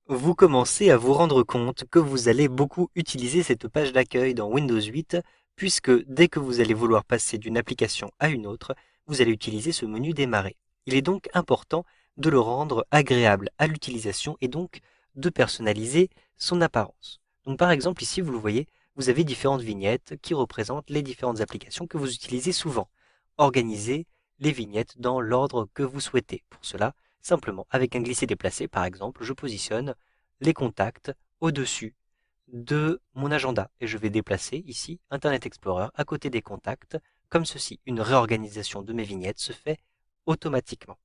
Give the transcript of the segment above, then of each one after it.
Vous commencez à vous rendre compte que vous allez beaucoup utiliser cette page d'accueil dans Windows 8, puisque dès que vous allez vouloir passer d'une application à une autre, vous allez utiliser ce menu démarrer. Il est donc important de le rendre agréable à l'utilisation et donc de personnaliser son apparence. Donc par exemple ici vous le voyez, vous avez différentes vignettes qui représentent les différentes applications que vous utilisez souvent. Organisez les vignettes dans l'ordre que vous souhaitez. Pour cela, simplement avec un glisser-déplacer par exemple, je positionne les contacts au-dessus de mon agenda et je vais déplacer ici Internet Explorer à côté des contacts comme ceci. Une réorganisation de mes vignettes se fait automatiquement.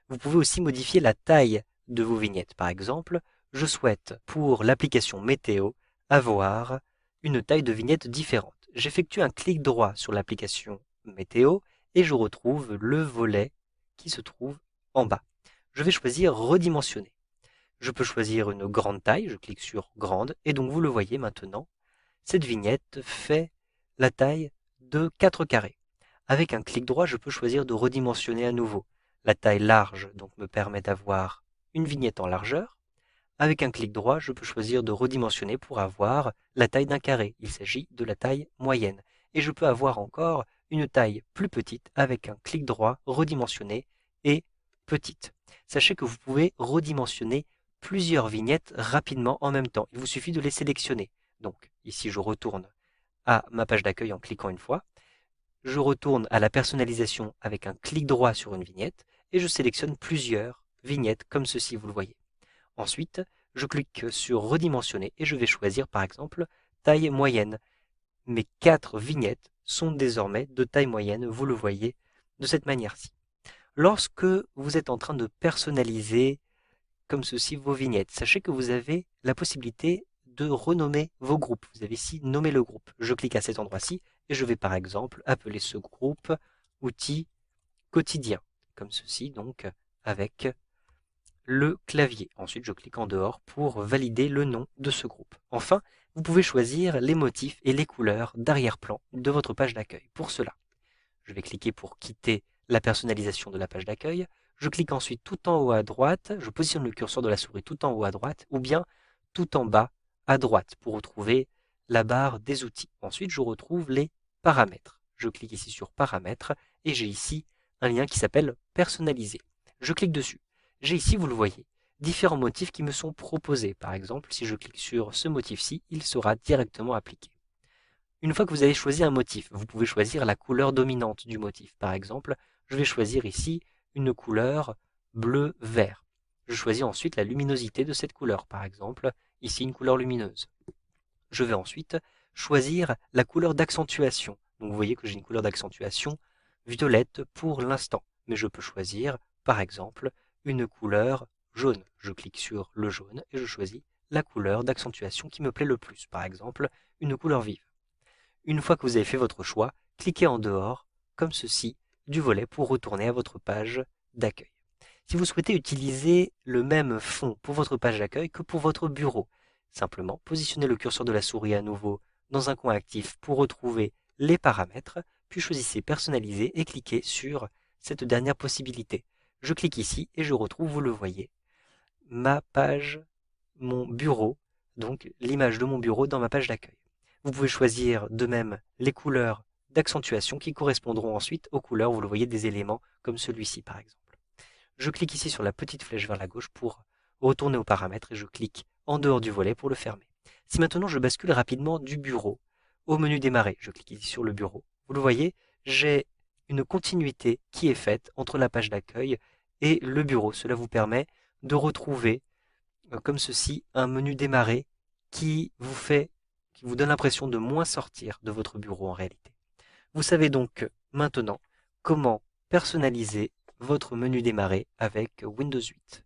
Vous pouvez aussi modifier la taille de vos vignettes. Par exemple, je souhaite pour l'application météo avoir une taille de vignette différente. J'effectue un clic droit sur l'application météo et je retrouve le volet qui se trouve en bas. Je vais choisir redimensionner. Je peux choisir une grande taille, je clique sur grande et donc vous le voyez maintenant, cette vignette fait la taille de 4 carrés. Avec un clic droit, je peux choisir de redimensionner à nouveau. La taille large donc me permet d'avoir une vignette en largeur. Avec un clic droit, je peux choisir de redimensionner pour avoir la taille d'un carré. Il s'agit de la taille moyenne. Et je peux avoir encore une taille plus petite avec un clic droit, redimensionner et petite. Sachez que vous pouvez redimensionner plusieurs vignettes rapidement en même temps. Il vous suffit de les sélectionner. Donc ici, je retourne à ma page d'accueil en cliquant une fois. Je retourne à la personnalisation avec un clic droit sur une vignette et je sélectionne plusieurs vignettes comme ceci, vous le voyez. Ensuite, je clique sur redimensionner et je vais choisir par exemple taille moyenne. Mes 4 vignettes sont désormais de taille moyenne, vous le voyez de cette manière-ci. Lorsque vous êtes en train de personnaliser comme ceci vos vignettes, sachez que vous avez la possibilité de renommer vos groupes. Vous avez ici nommé le groupe. Je clique à cet endroit-ci et je vais par exemple appeler ce groupe outils quotidien, comme ceci donc avec le clavier. Ensuite, je clique en dehors pour valider le nom de ce groupe. Enfin, vous pouvez choisir les motifs et les couleurs d'arrière-plan de votre page d'accueil. Pour cela, je vais cliquer pour quitter la personnalisation de la page d'accueil. Je clique ensuite tout en haut à droite, je positionne le curseur de la souris tout en haut à droite ou bien tout en bas à droite pour retrouver la barre des outils. Ensuite, je retrouve les paramètres. Je clique ici sur paramètres et j'ai ici un lien qui s'appelle personnaliser. Je clique dessus. J'ai ici, vous le voyez, différents motifs qui me sont proposés. Par exemple, si je clique sur ce motif-ci, il sera directement appliqué. Une fois que vous avez choisi un motif, vous pouvez choisir la couleur dominante du motif. Par exemple, je vais choisir ici une couleur bleu-vert. Je choisis ensuite la luminosité de cette couleur. Par exemple, ici une couleur lumineuse. Je vais ensuite choisir la couleur d'accentuation. Donc vous voyez que j'ai une couleur d'accentuation violette pour l'instant. Mais je peux choisir, par exemple, une couleur jaune. Je clique sur le jaune et je choisis la couleur d'accentuation qui me plaît le plus. Par exemple, une couleur vive. Une fois que vous avez fait votre choix, cliquez en dehors, comme ceci, du volet pour retourner à votre page d'accueil. Si vous souhaitez utiliser le même fond pour votre page d'accueil que pour votre bureau, simplement positionnez le curseur de la souris à nouveau dans un coin actif pour retrouver les paramètres, puis choisissez personnaliser et cliquez sur cette dernière possibilité. Je clique ici et je retrouve, vous le voyez, ma page, mon bureau, donc l'image de mon bureau dans ma page d'accueil. Vous pouvez choisir de même les couleurs d'accentuation qui correspondront ensuite aux couleurs, vous le voyez, des éléments comme celui-ci par exemple. Je clique ici sur la petite flèche vers la gauche pour retourner aux paramètres et je clique en dehors du volet pour le fermer. Si maintenant je bascule rapidement du bureau au menu démarrer, je clique ici sur le bureau. Vous le voyez, j'ai une continuité qui est faite entre la page d'accueil et le bureau. Cela vous permet de retrouver comme ceci un menu démarrer qui vous donne l'impression de moins sortir de votre bureau en réalité. Vous savez donc maintenant comment personnaliser votre menu démarrer avec Windows 8.